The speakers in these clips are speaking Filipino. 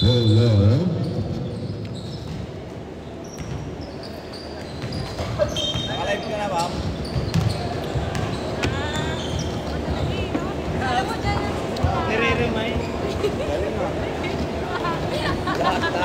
Nakalive ka na, ma'am? Nire-remind. Galing mo. Lahat na.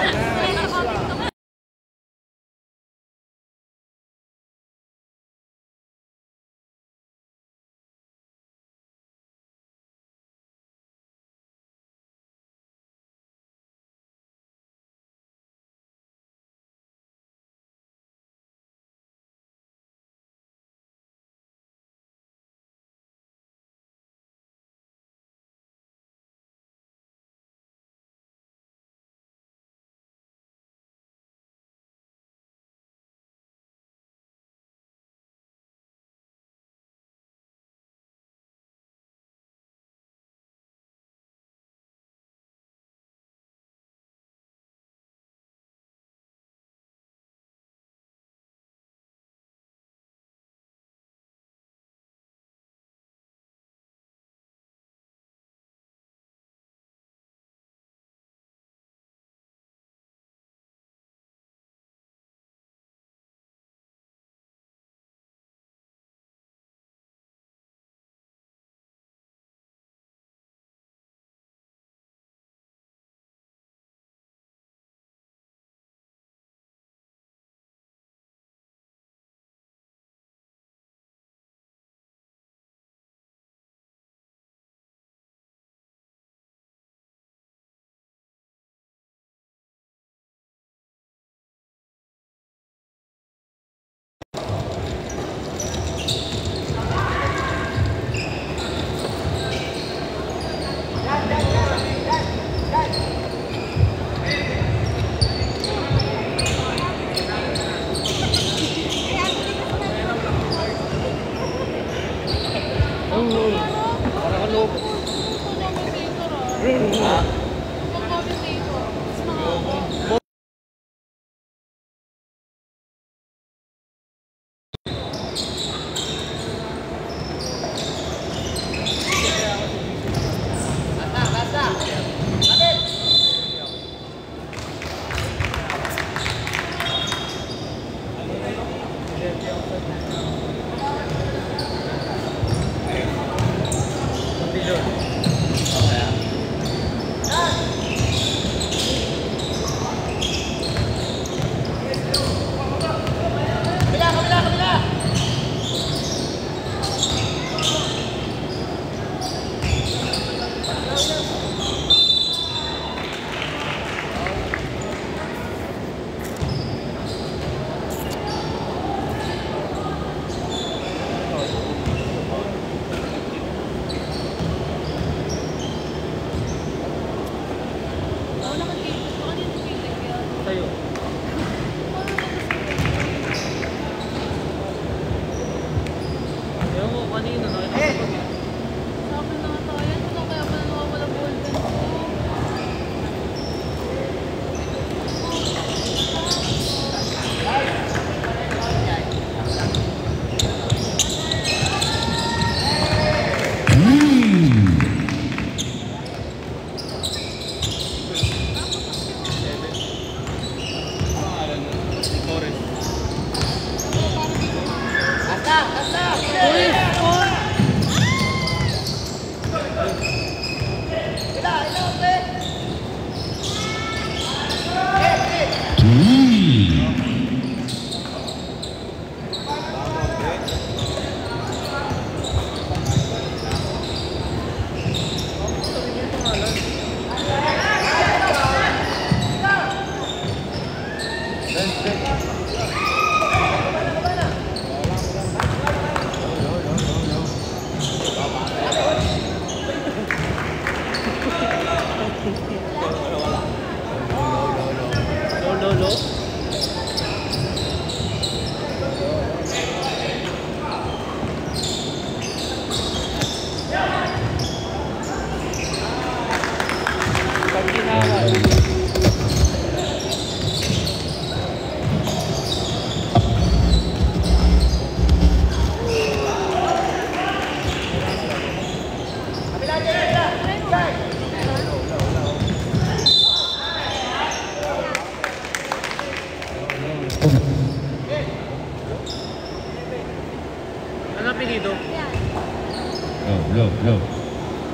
apelido?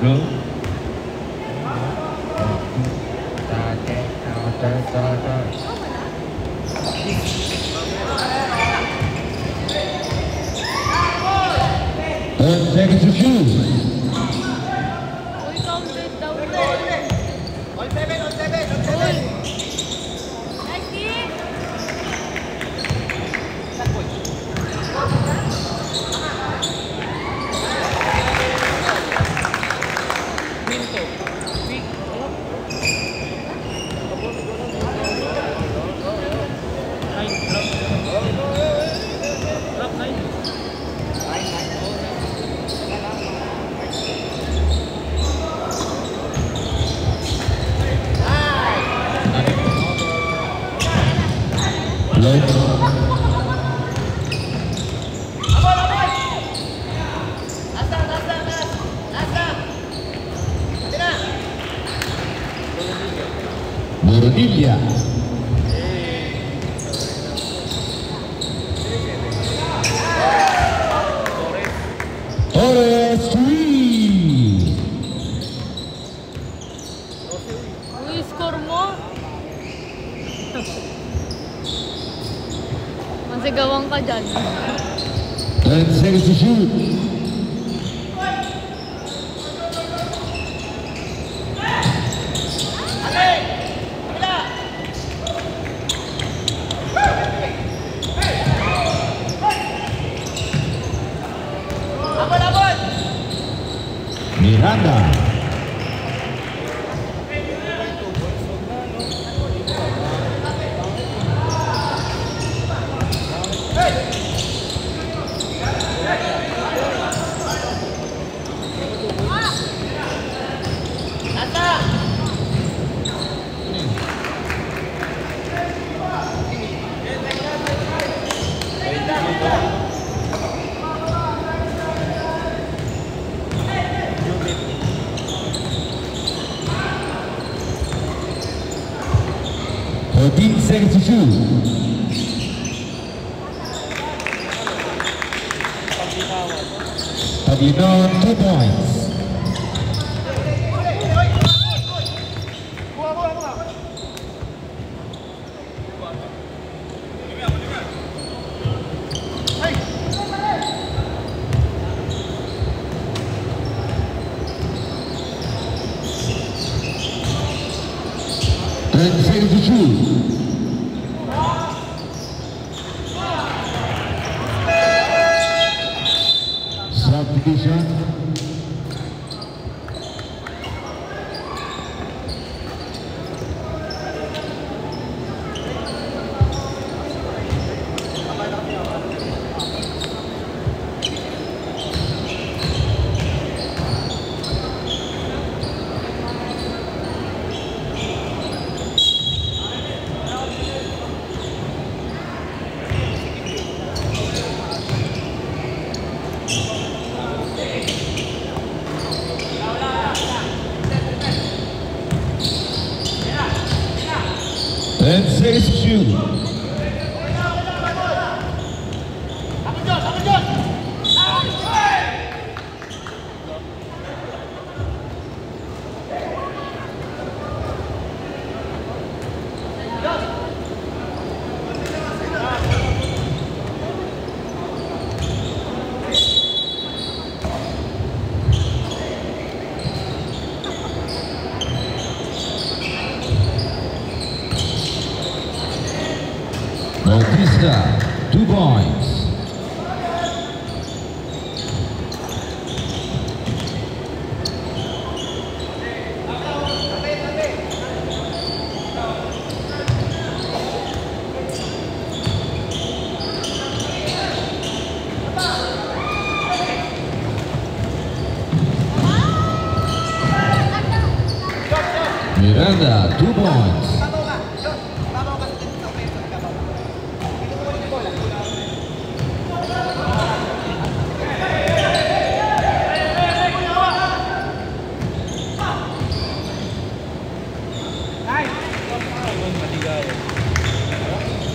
Go. Seconds to shoot. Uy, counted daw rin. All seven. Uy. Nice kick. Minto. Drop 9. Bordilia. Torres 3. Uy, score mo. Masigawan ka dyan. 10 seconds to shoot. Miranda. Fourteen seconds to shoot. Paglinon, 2 points. Seconds to shoot. Subdivision. And 10 seconds to shoot. Bautista, 2 points. Miranda, 2 points.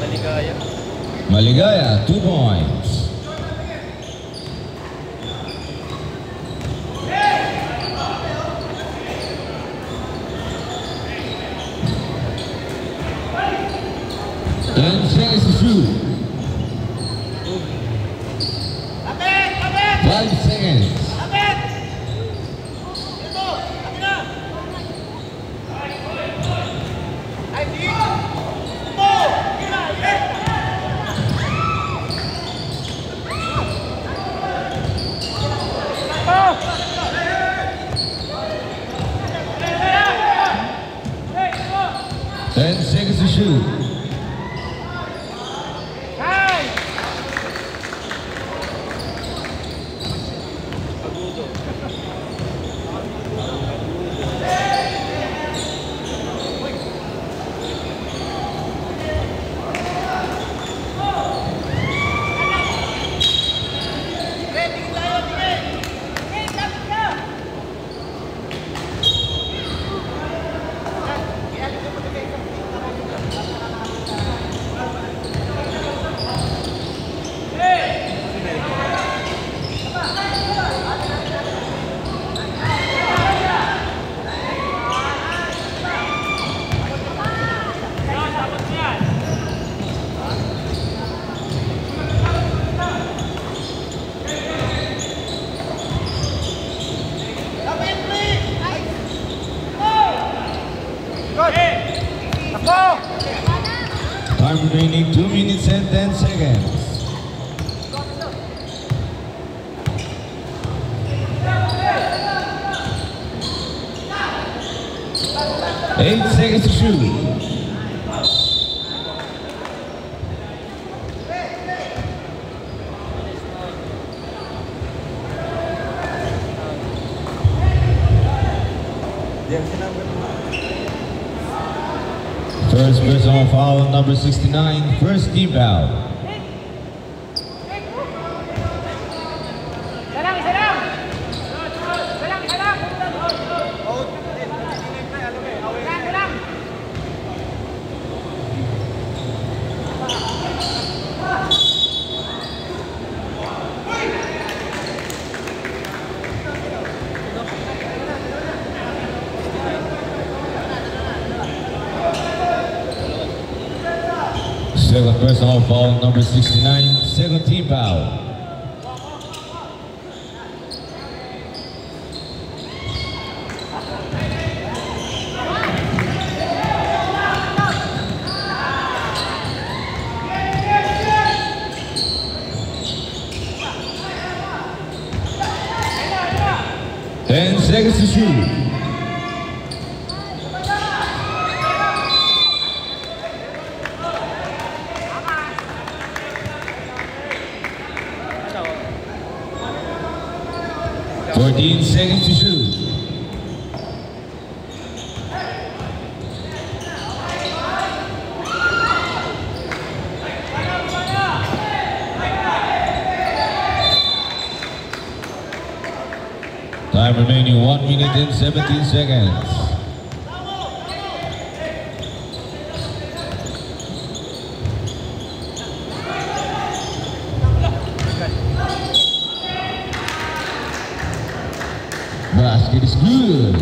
Maligaya. Maligaya, 2 points. 5 seconds. Ten seconds to shoot. Time remaining 2 minutes and 10 seconds. Eight seconds to shoot. Diyan sinabi mo. First personal foul, number 69, first team foul. Second personal foul, number 69, second team foul. Ten seconds to shoot. Ano? 14 seconds to shoot. Time remaining 1 minute and 17 seconds. Basket is good.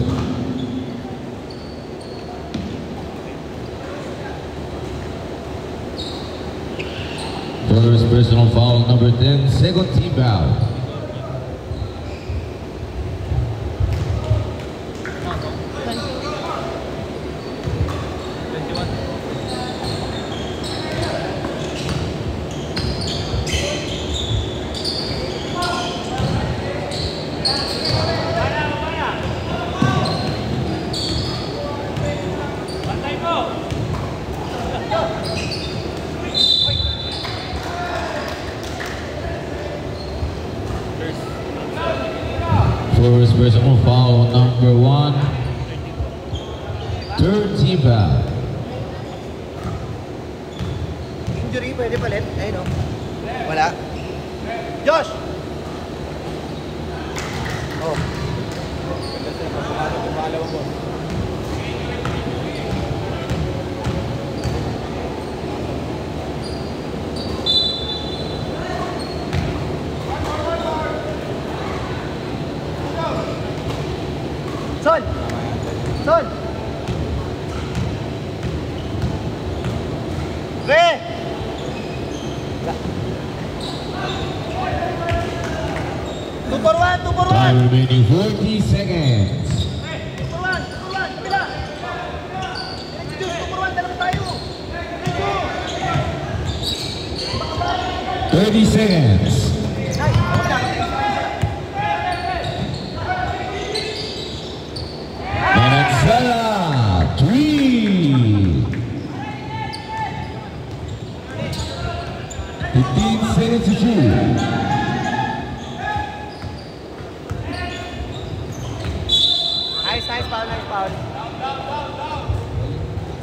First personal foul, number 10, second team foul. First personal foul, number 1, third team foul. Injury, pwede palit. Ayun o. Wala. Josh! Oh. Ganda siya. Pumalaw ako. Sol! Sol! Re! 2 for 1, 2 for 1. Time remaining 40 seconds. 2 for 1, 2 for 1. Kabila. Diyos, 2 for 1. Dalawa tayo. 30 seconds. Valenzuela, 3. 15 seconds to shoot. Nice foul, nice foul.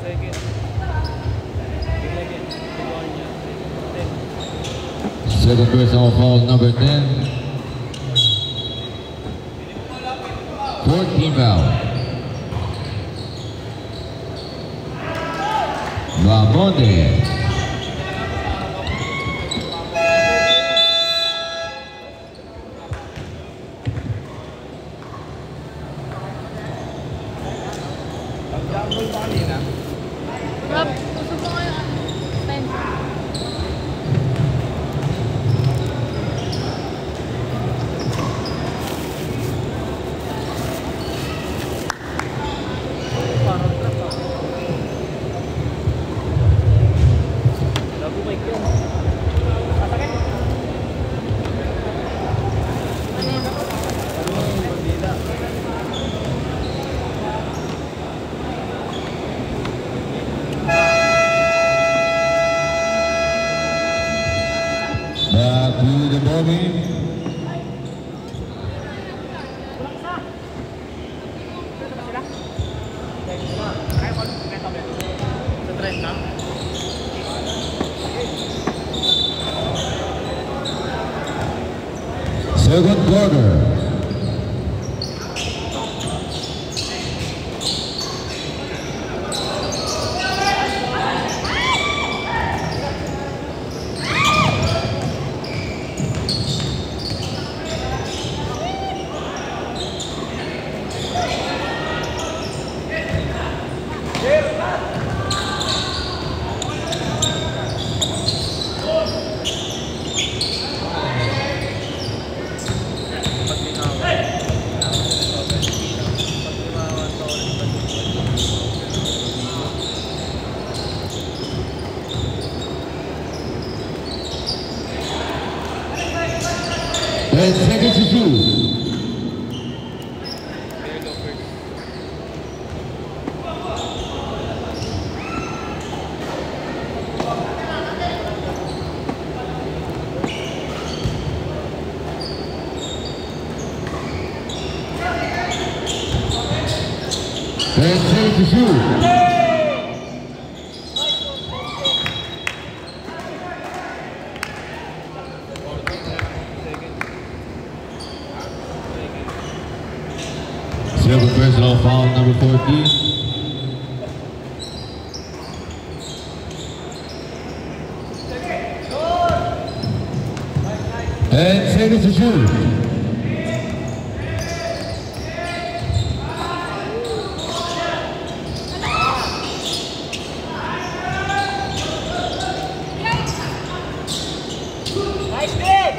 Second. Second personal foul, number 10. 14 foul. Vamonde. Rob, gusto mo ngayon ano? Spencer. Lago mic yan. Ano yun? Back to the ball game. Sa trend na. Second quarter. And seconds to shoot. And seconds to shoot. Second personal foul, number 14. And seconds to shoot. Nice big.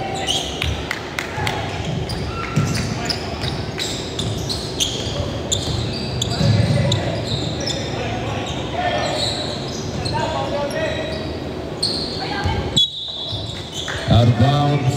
Out of bounds.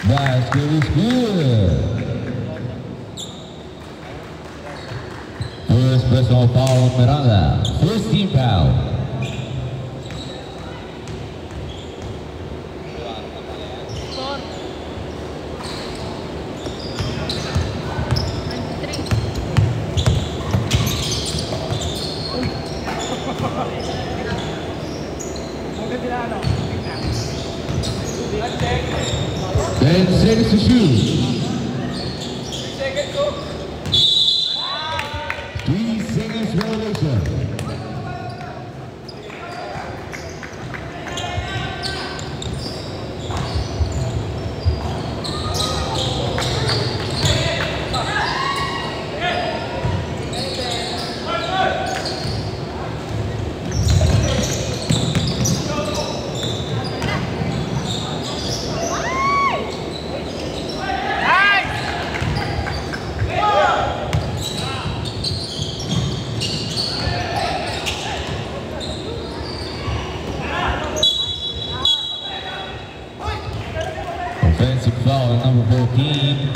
Basket is good. First personal foul on Miranda. First team foul. Score. 93. And seconds to shoot. 3 seconds violation. Offensive foul, number 14.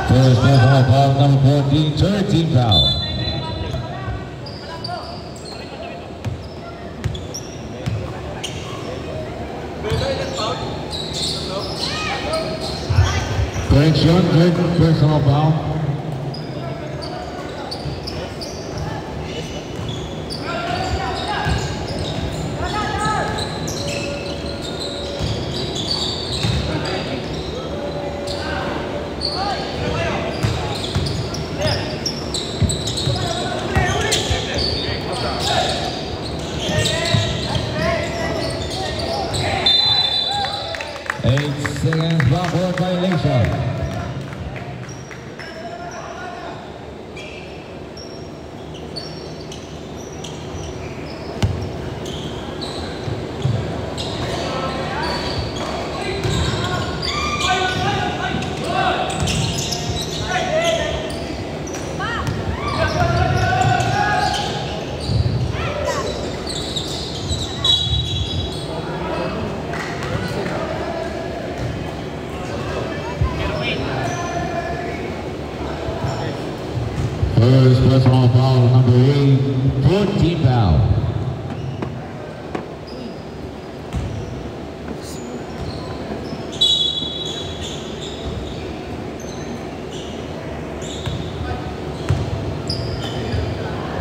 First personal foul, number 14, third team foul. Correction, third personal foul. Seconds backward violation. First personal foul, number 8, 14 foul.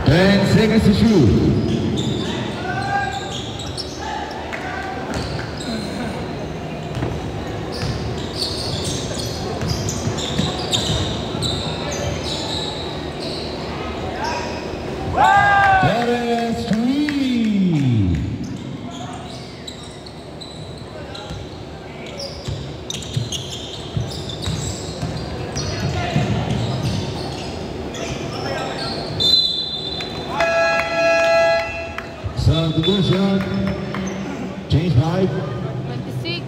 Ten seconds to shoot. Substitution. Change 5. 26.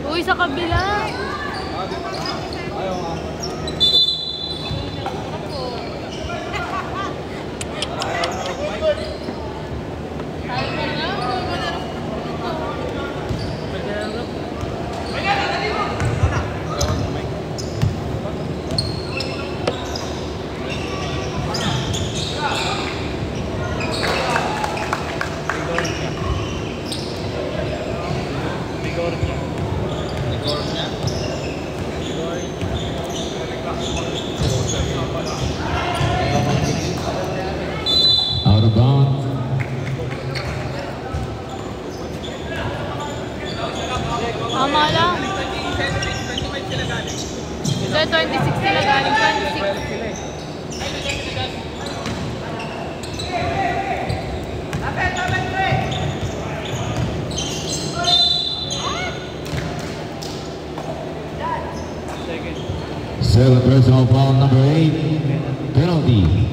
Uy, sa kabila. Out of bounds. Tama lang. Ito, 26 sila galing. 26. Second personal foul, number 8, penalty.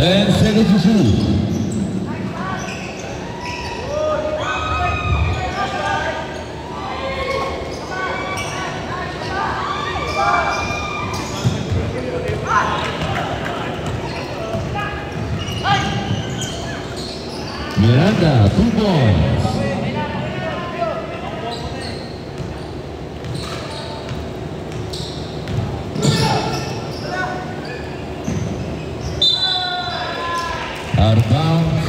And seconds to shoot. Miranda, 2 points. Out of bounds.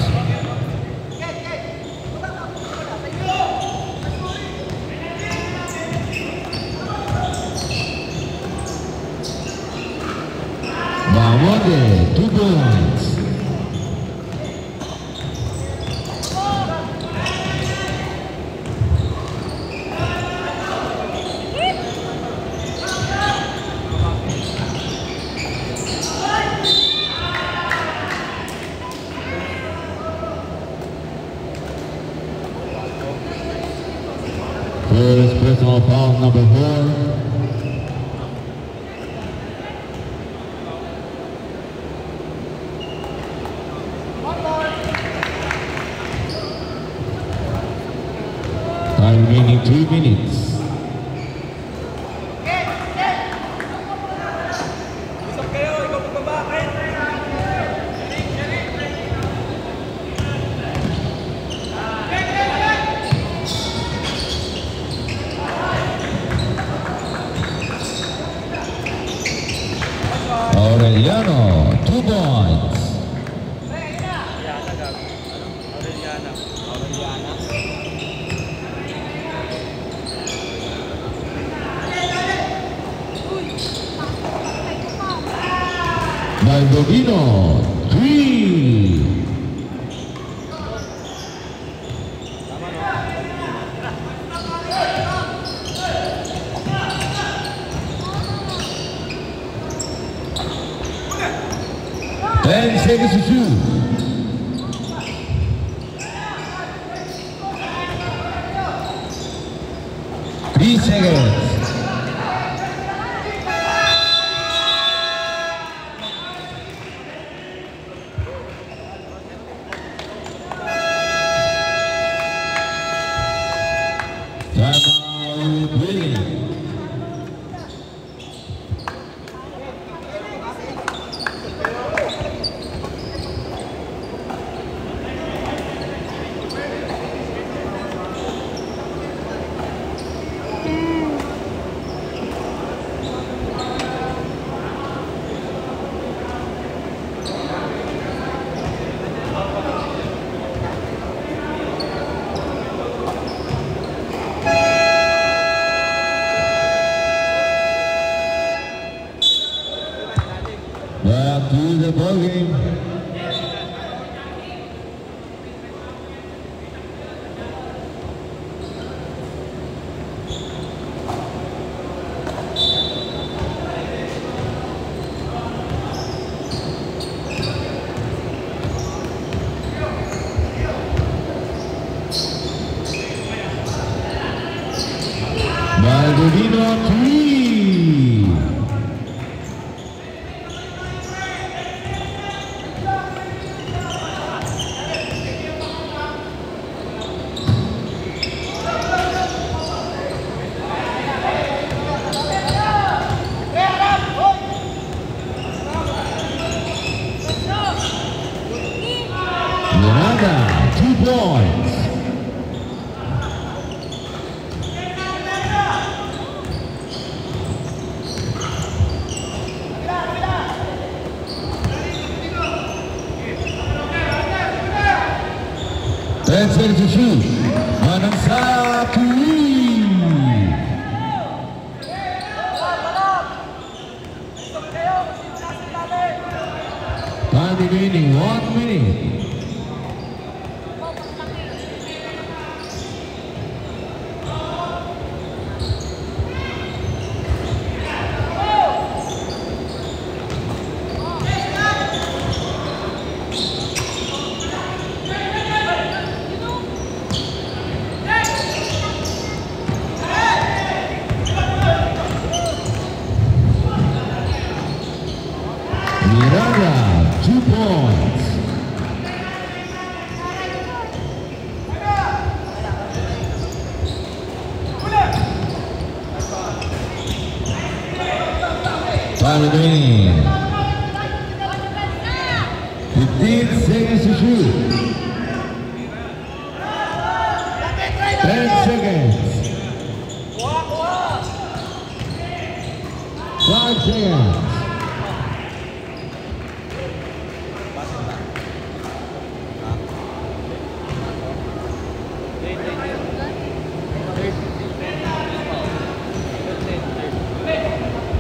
Bamonte, 2 points. First personal foul, number 4. Time remaining 2 minutes. Aureliano, 2 points. Maldovino, 3. Ten seconds to shoot. 3 seconds. Timeout winning. Back to the ball game. Maldovino, 3. Miranda, 2 points. Ten seconds to shoot. Manansatu. Time remaining 1 minute. Miranda, 2 points. Time remaining 15 seconds to shoot. 10 seconds. 5 seconds.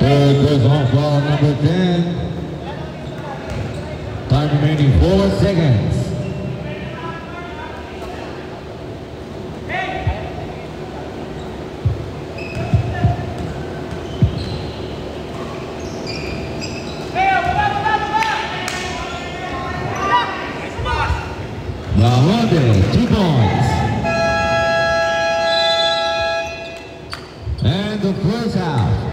Third personal foul, number 10. Time remaining 4 seconds. Lamonde, 2 points. will close out.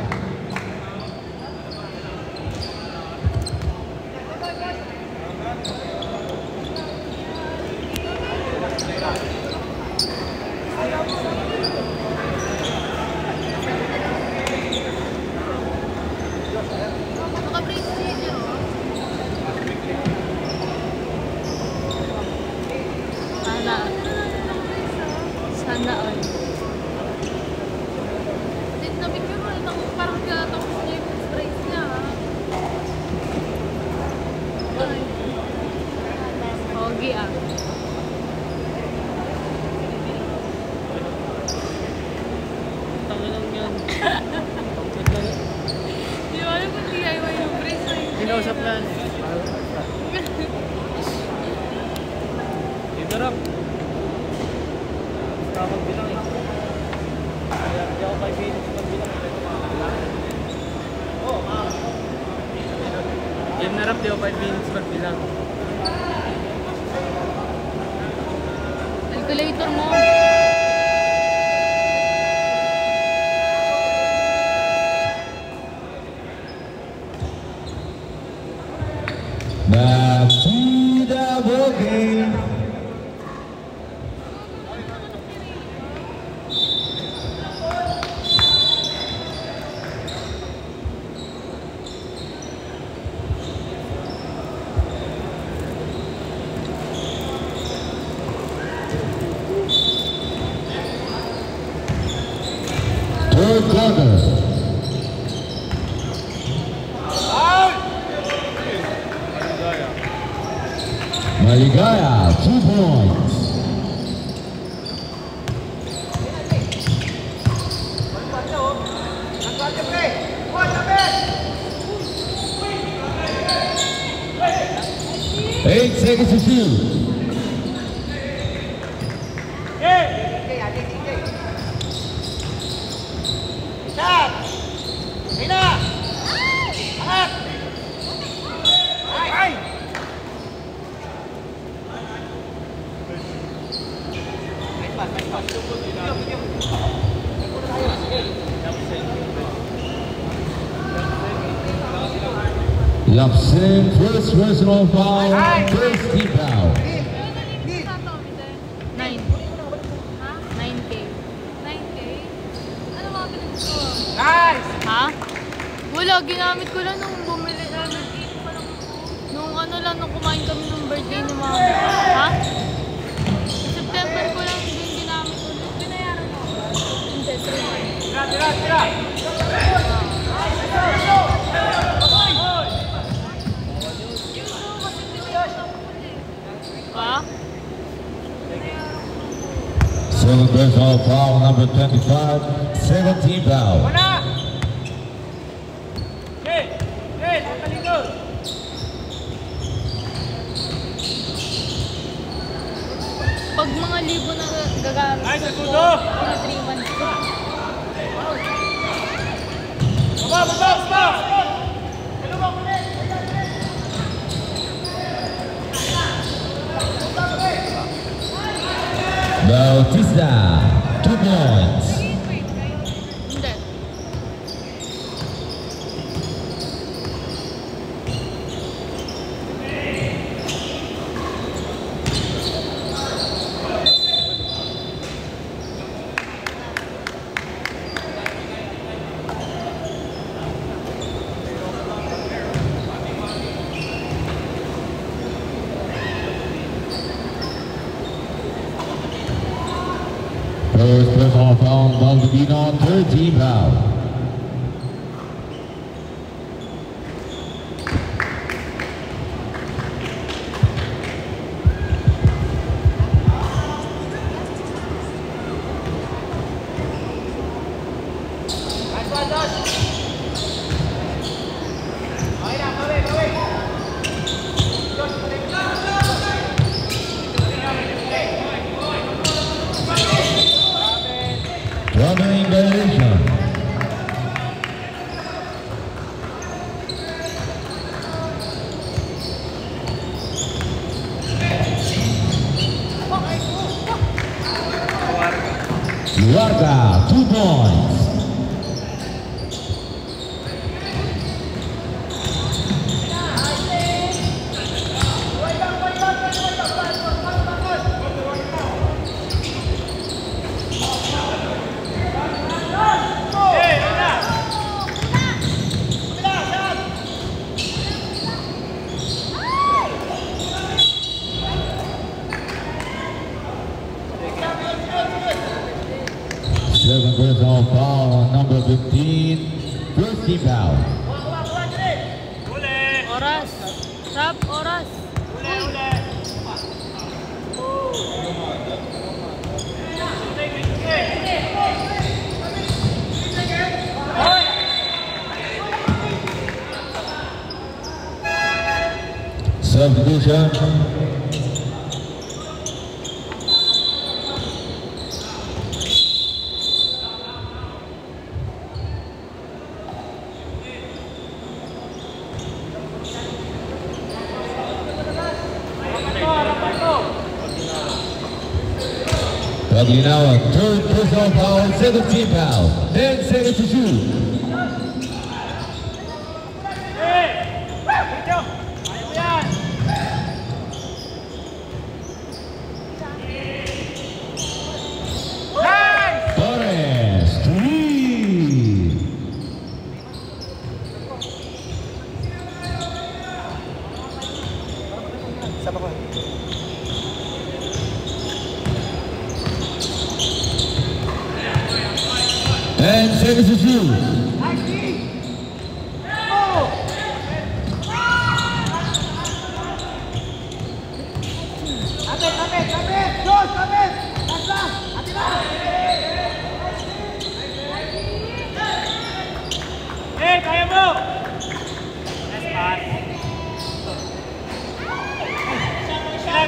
Naka-brace din yun, oh. Sana all. Din nabigyan mo ng parang tinatapos niya yung brace niya, ha? Ay. Pogi, ah. Tanga lang yan. Di ba alam kung DIY yung brace na yun? Pinausap na yan. Ibarap. Magbilang eh. Kaya di ako 5 minutes magbilang. Game na rap, di ako 5 minutes magbilang. Calculator mo. Back to the ball game. Third quarter. Maligaya, 2 points. Eight seconds to shoot. Yapsin, first personal foul, first team foul. 9. Ha? 9K. 9K? Ano mga pinagsawa? Ha? Wala, ginamit ko lang nung bumili na nag-eat pa lang ako. Nung ano lang, nung kumain kami nung birthday ni mama. Ha? September ko lang din ginamit ulit. Binayaran mo? Hindi, 3 months. Tira! Ha? Second personal foul, number 25, 17 foul. Pag mga libo na gagamit ko, mga 3 months ko. Bautista, 2 points. Hindi. First personal foul, Baldovino, 13 foul. Running violation. Luarga, 2 points. Second personal foul on number 15. First team foul. Oras. Stop, oras. Substitution. Paglinawa, third personal foul, second team foul. 10 seconds to shoot. Torres, 3. And seconds to shoot. Kaya mo! Nice pass.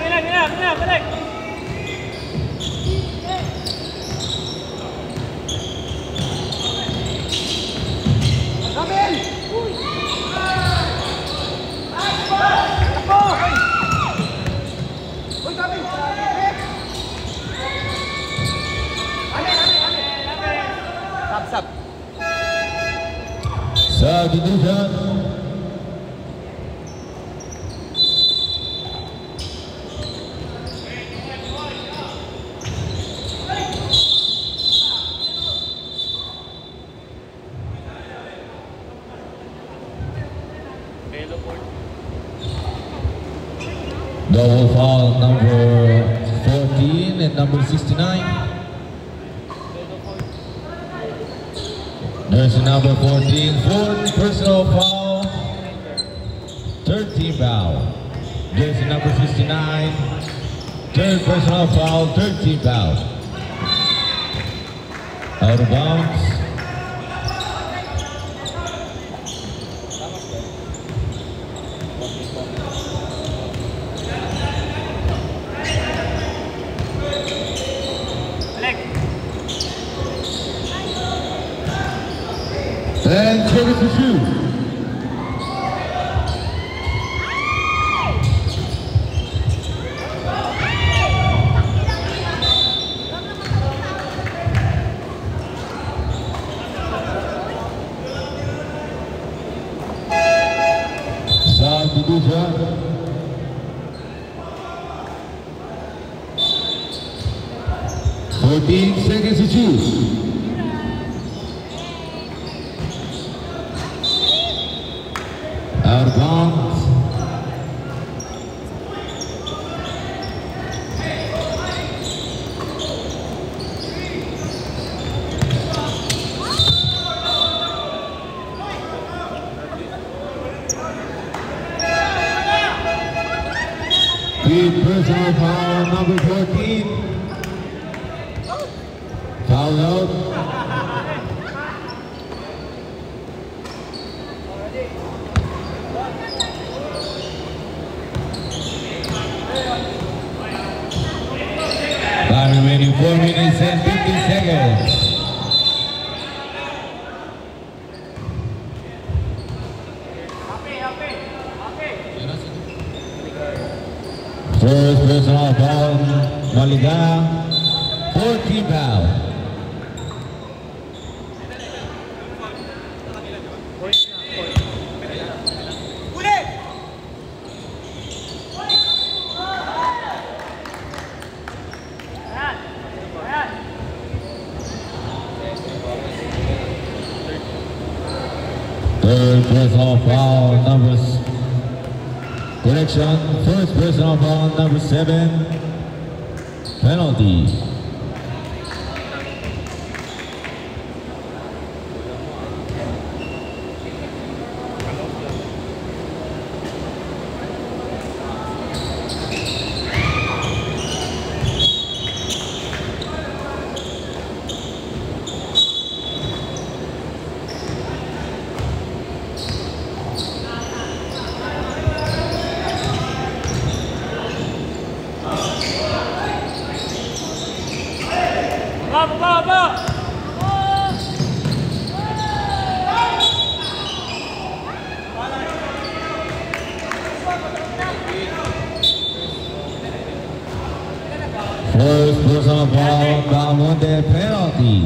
Gila, balik! Substitution. Double foul number 14 and number 69. There's number 14, fourth personal foul, third team foul. There's number 69, third personal foul, third team foul. Out of bounds. And seconds to shoot. Substitution. 14 seconds to shoot. Out of bounds. Fifth personal foul, number 14. Foul out. Time remaining 4 minutes and 50 seconds. First personal foul, Maligaya, fourth team foul. Third personal foul, numbers. Correction, first personal foul, number 7. Penalty. First personal foul, Belmonte penalty.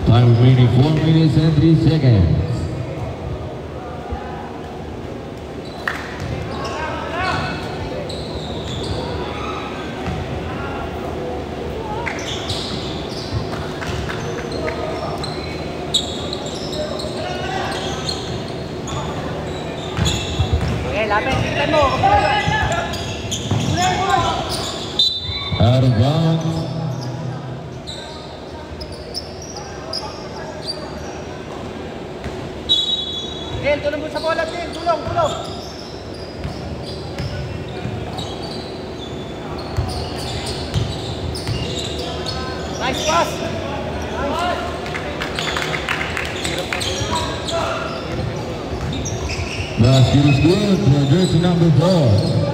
Time remaining 4 minutes and 3 seconds. Out of bounds. Ken, tulong mo sa bola, Ken. Tulong, tulong. Nice pass. Basket is good for jersey number 4.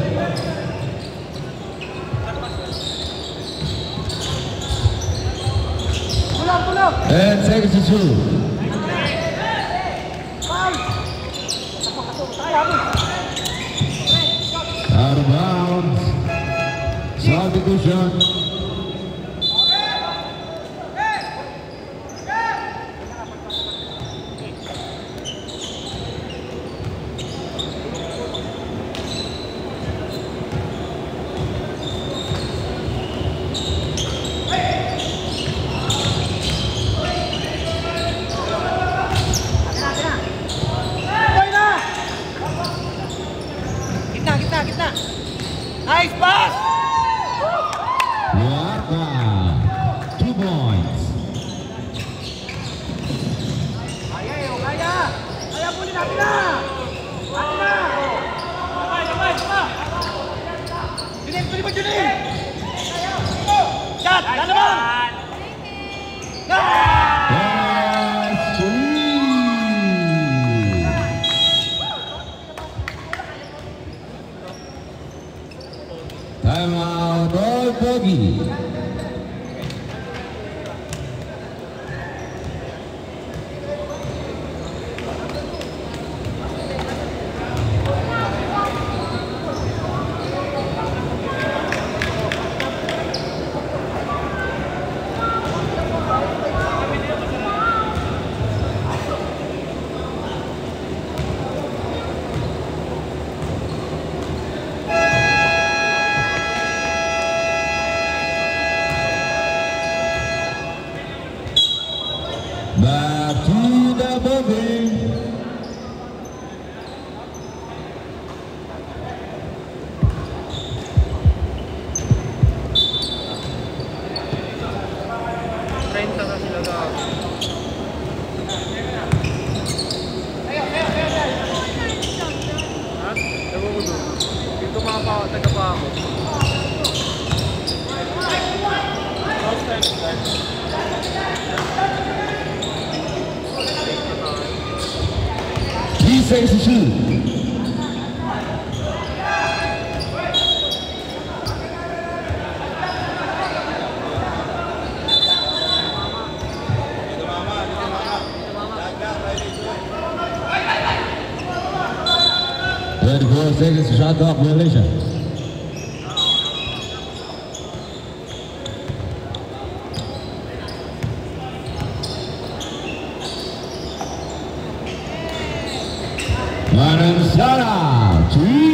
And seconds to shoot. Out of bounds. Substitution. Nice pass! Luarta, 2 points. Kaya! Kaya puli natin na! Natin na! Junin, puli mo Junin! Shot! Lalaman! That's 3. Timeout, all bogey. Back to the bogey. He says to shoot. Seconds to shot clock violation. Manansara, 3.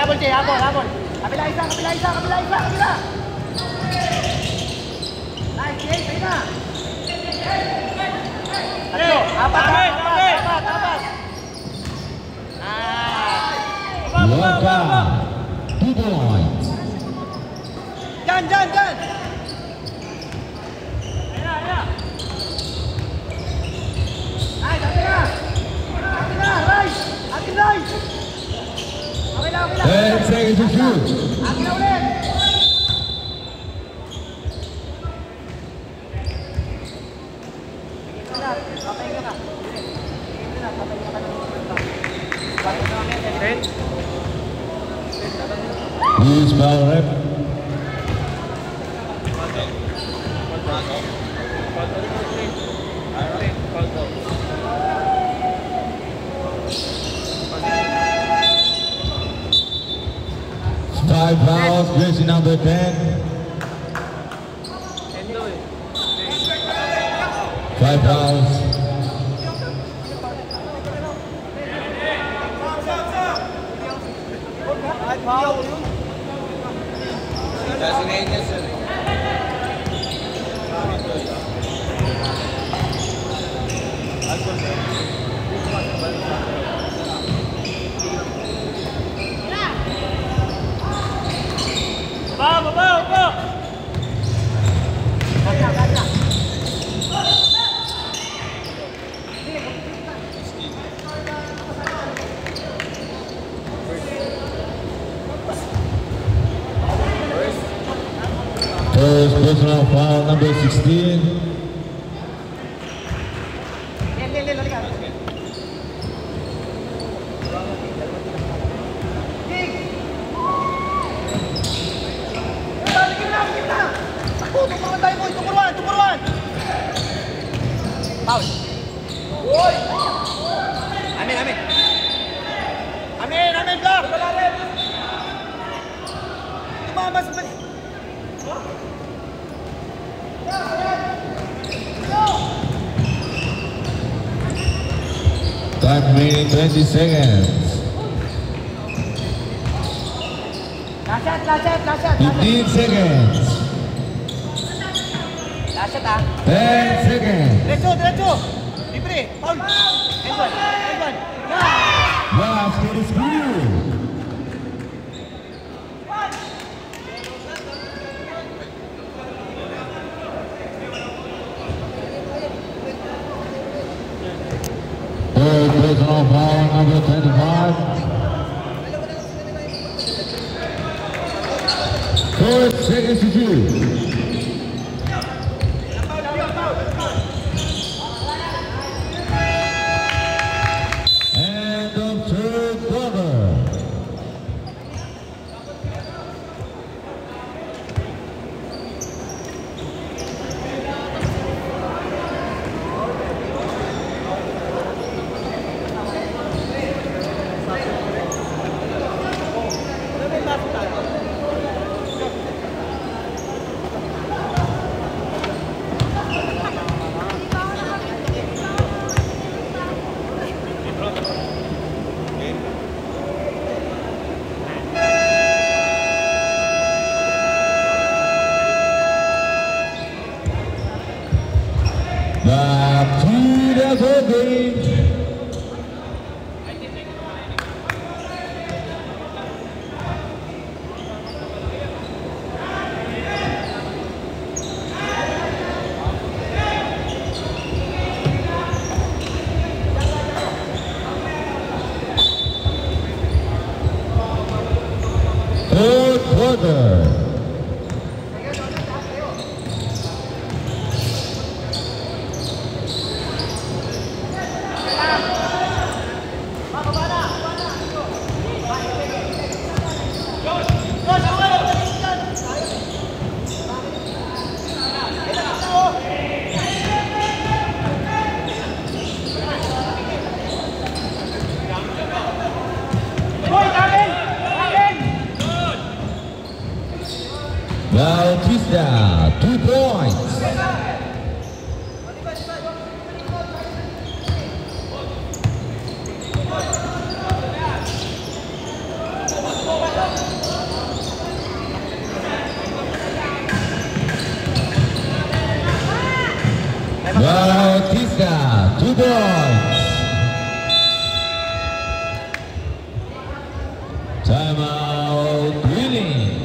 habol, Jay, habol, habol. Kabila isa. Nice, Jay, sa'yo na. Tatlo, apat. Waka, 2 points. Dyan. Ay, atin na, Rise. Okay lang. 10 seconds to shoot. Atin na ulit. Papahinga ka. Please foul rep. Five fouls, jersey number 10. 5 fouls. Baba! First personal foul, number 16. Foul. Amin, block. Tumama sa 20 seconds. Last shot. 15 seconds. Last shot, 10 seconds. Diretso. Libre. Foul. N1. Basket is good. Third personal foul, number 25. 4 seconds to shoot. End of third quarter. Back to the goal game. Fourth quarter. Bautista, 2 points. Bautista, 2 points. Timeout winning.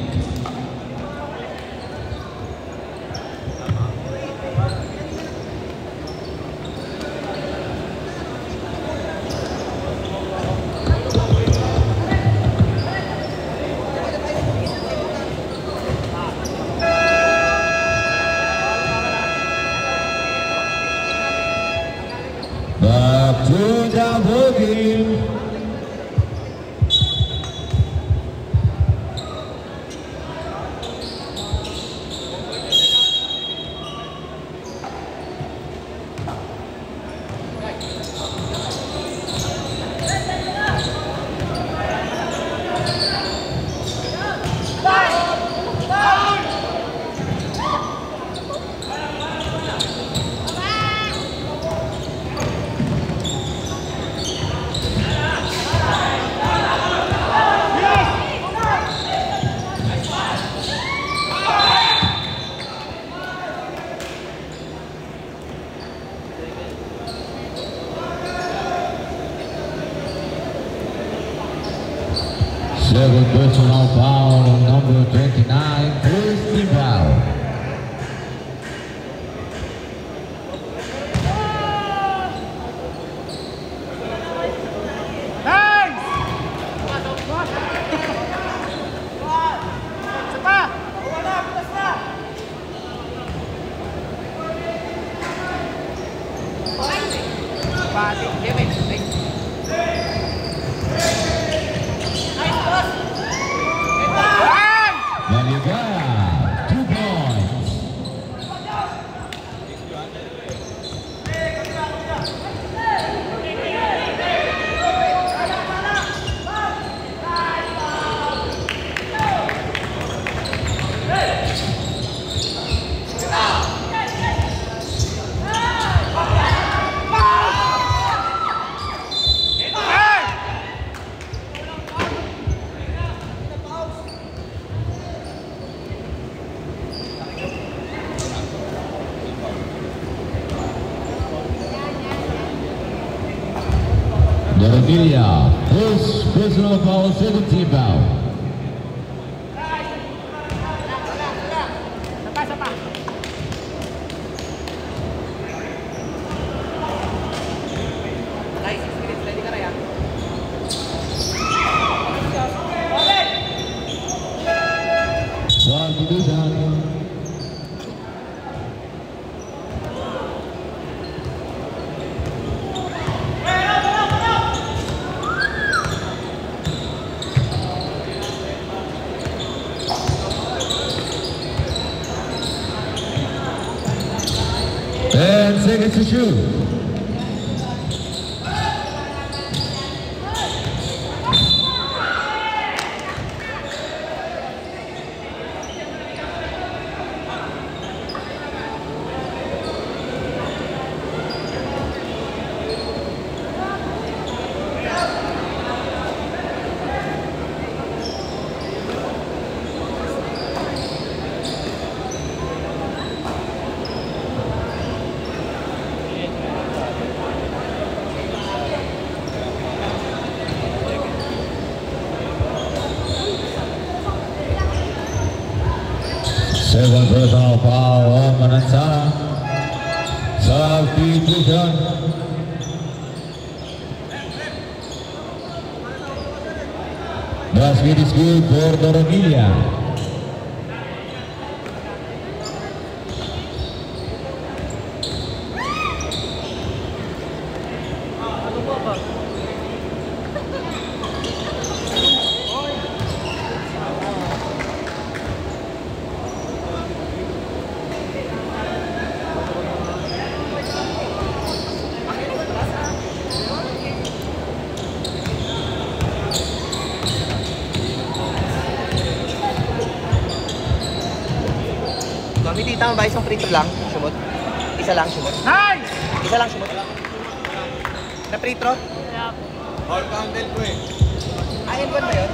Back to the ball game. Second personal foul on number 29, first team foul. Maligaya, 2 points. Dormilia, first personal foul, second team foul. Substitution. And seconds to shoot. Second personal foul on Manansala. Substitution. Basket is good for Dormilia. Tama ba isang free throw lang? Sumot? Isa lang sumot? Nice! Isa lang sumot? Na free throw? Yeah. All counted ko eh. Ayun ba yun?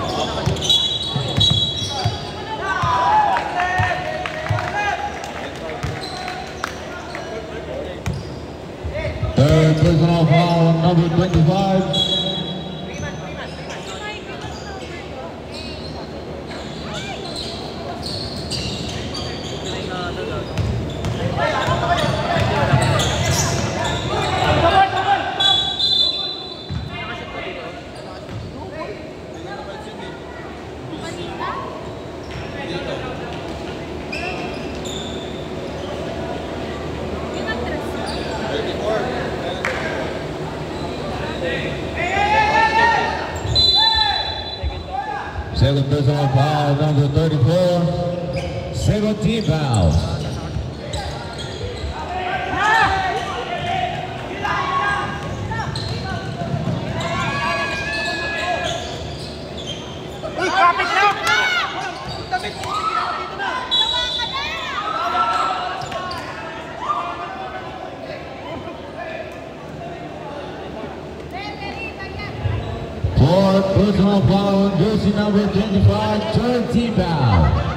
personal foul on number 25. Second personal foul, number 34. Second team foul. Uy, kapit na! Fourth personal foul on jersey number 25, third team foul.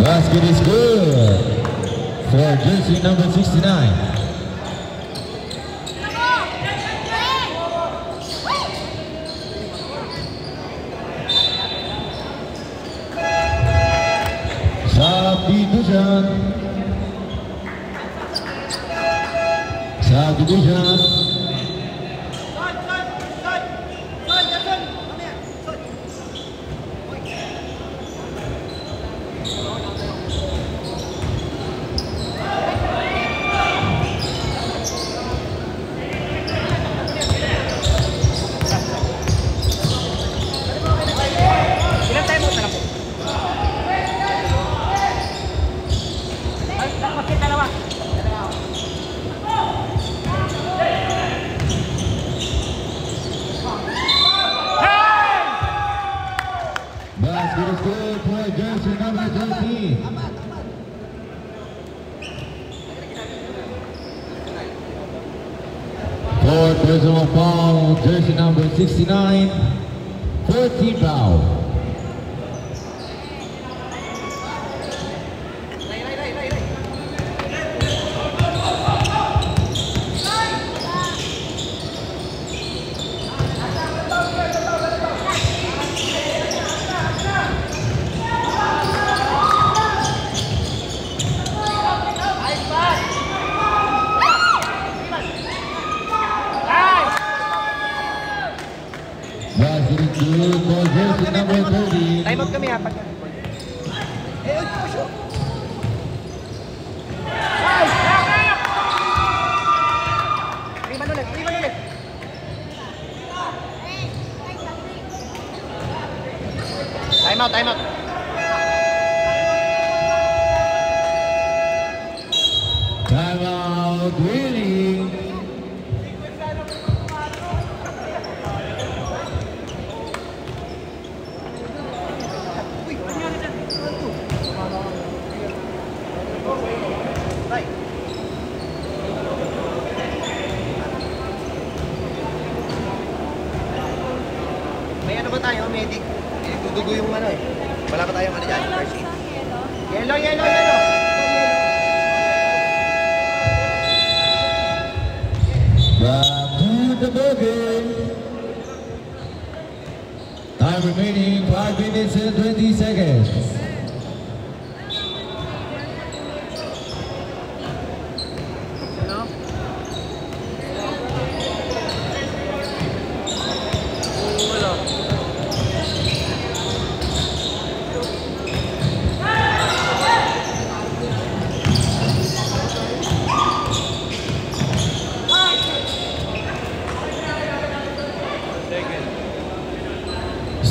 Basket is good for jersey number 69. Subdivision. Ilan tayo mo na po? Bakit dalawa? Basket is good for jersey number 13. Fourth personal foul, jersey number 69, 14 foul. Basket is good for jersey number 30. Time out kami ha. Pag... Riman ulit. Time out. Time out, really. May ano ba tayo, medic? Dudugo yung ano eh. Wala pa tayong ano dyan, first aid. Yellow. Back to the boogie. Time remaining 5 minutes and 20 seconds.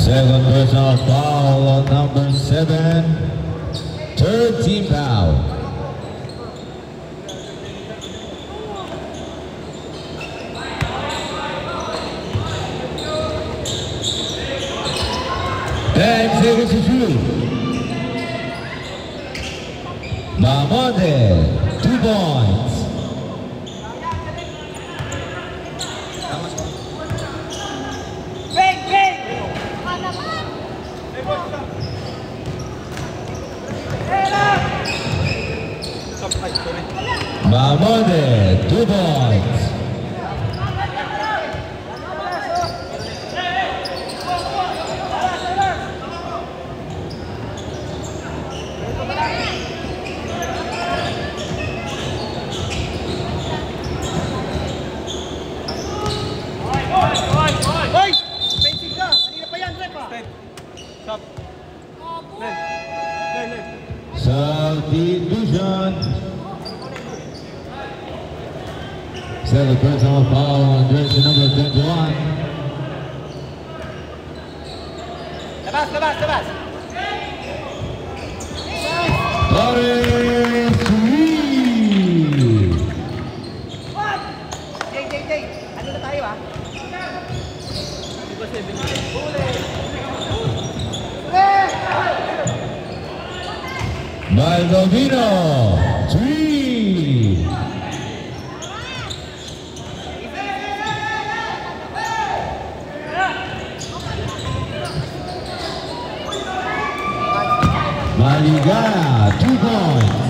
Second personal foul on number 7, third team foul. shoot. Mamonte, 2 points. Bang! Bang! Mamonte, 2 points. Hoy! Fencing ka! Kanina pa yan, rep ah! Substitution. Second personal foul on jersey number 21. Labas, labas, labas! Torres Reed. Jay! Ano na tayo ah? Baldovino, 3. Maligaya, 2 points.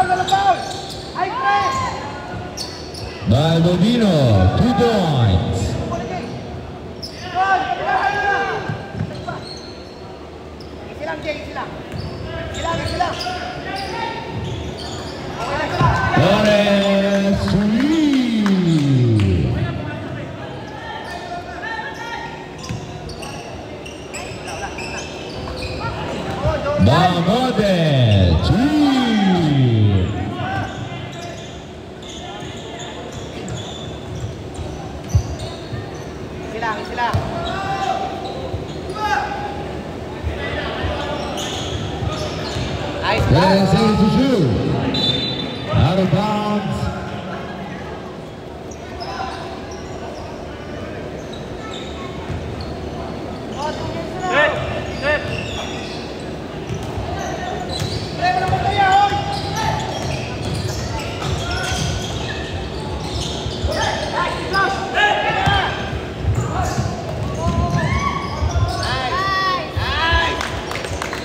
Walang foul! Ay, press! Baldovino, 2 points. Easy lang, Jay, easy lang. Easy lang. Torres Reed. Mamonte, 3. Easy lang. Nice Then pass. saves to shoot. Out of bounds.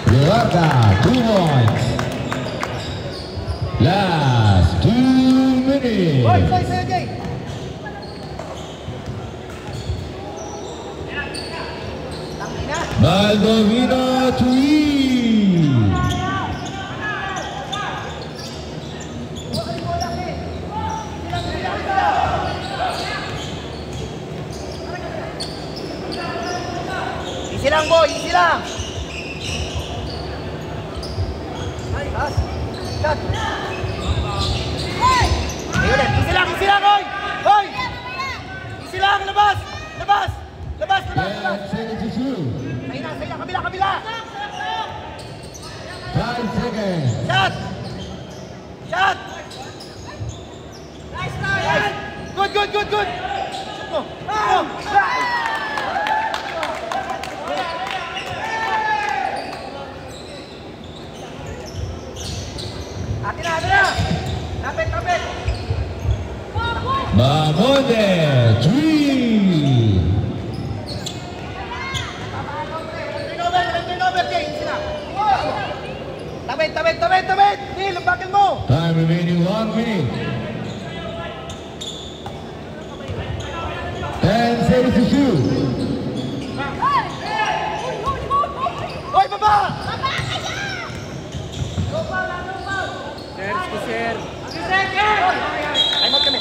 Lorca, 2 points. Last 2 minutes. Hoy, sa'yo, Jay! Baldovino, 3. Easy lang, boy, easy lang! Pass. Shot! Ay, ulit, easy lang, hoy! Hoy! Easy lang, labas! Then saves to shoot. Sa'yo na, kabila! 5 seconds. Shot! Nice! Good! Shoot mo! Atin na! Tapit! Mamonte, 3. Turnover, Jay! Easy lang! Tabit! Neil, lumpakin mo! Time remaining 1 minute. 10 seconds to shoot. Hoy, baba! Time out kami.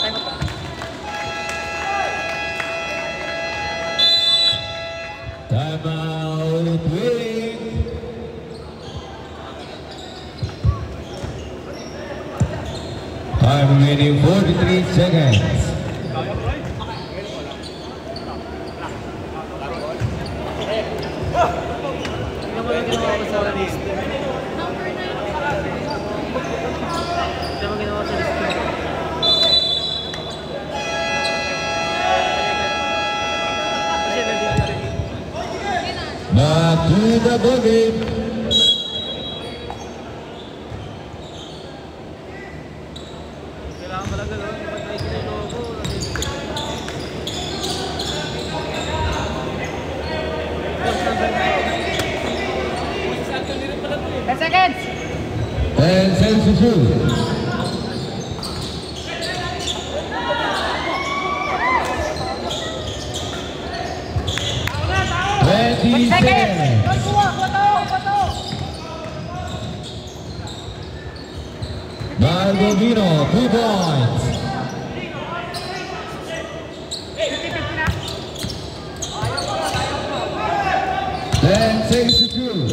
Time out waiting. Time remaining 43 seconds. Number 9. Back to the boogie. Seconds! 10 seconds to shoot. Seconds! Margovino, 2 points. Ten seconds to shoot.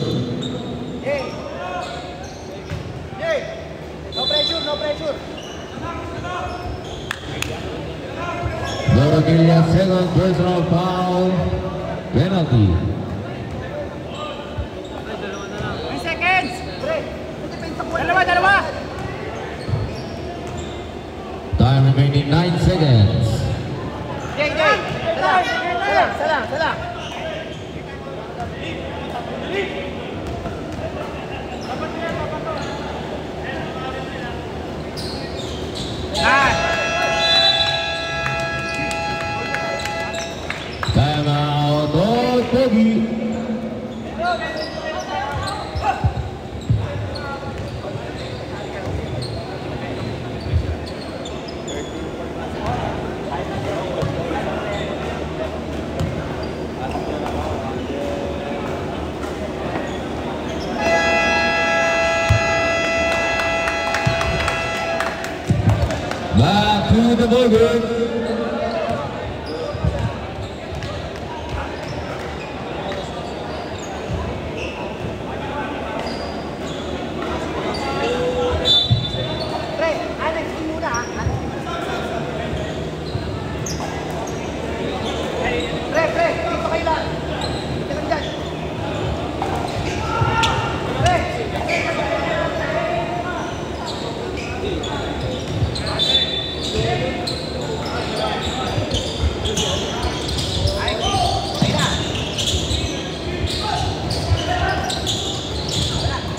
No pressure, no pressure. Doroglia, second personal foul. Penalty. 10 seconds! Dalawa! Time remaining 9 seconds. Jay! Salang! Time out. Oh, bogey. Back to the bogey.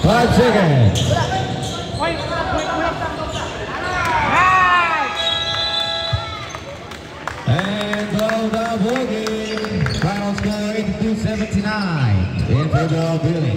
Five seconds. And blow the bogey. Final score 82-79 in favor of Billy.